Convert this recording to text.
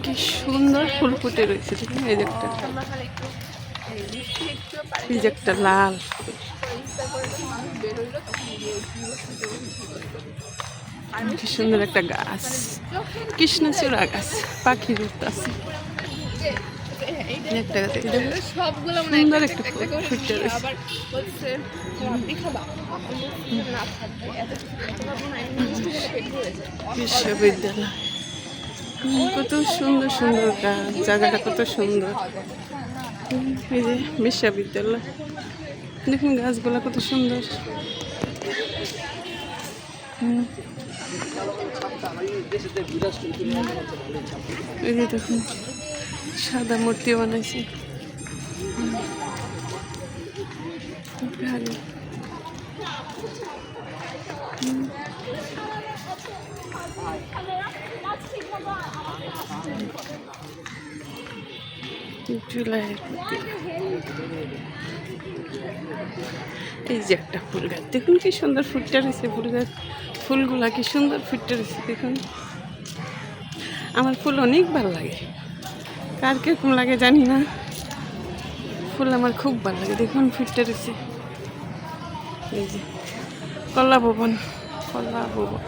কি সুন্দর ফুল ফুটে রয়েছে দেখুন। এই যে একটা, এই যে একটা লাল, কি সুন্দর একটা গাছ, কৃষ্ণচূড়া গাছ, পাখি উঠতেছে। একটা গাছ সুন্দর একটা ফুল ফুটে রয়েছে। বিশ্ববিদ্যালয়, কত সুন্দর সুন্দর গাছ, জায়গাটা কত সুন্দর। এই যে বিশ্ববিদ্যালয়, দেখুন গাছগুলা কত সুন্দর। এই যে দেখুন সাদা মূর্তি বানাইছে। এই যে একটা ফুল গাছ, দেখুন কি সুন্দর ফুটটা রয়েছে। ফুল গাছ, ফুলগুলা কি সুন্দর ফুটটা রয়েছে দেখুন। আমার ফুল অনেক ভালো লাগে, কার কিরকম লাগে জানি না, ফুল আমার খুব ভালো লাগে। দেখুন ফুটটা রয়েছে। এই যে কলা ভবন, কলা ভবন।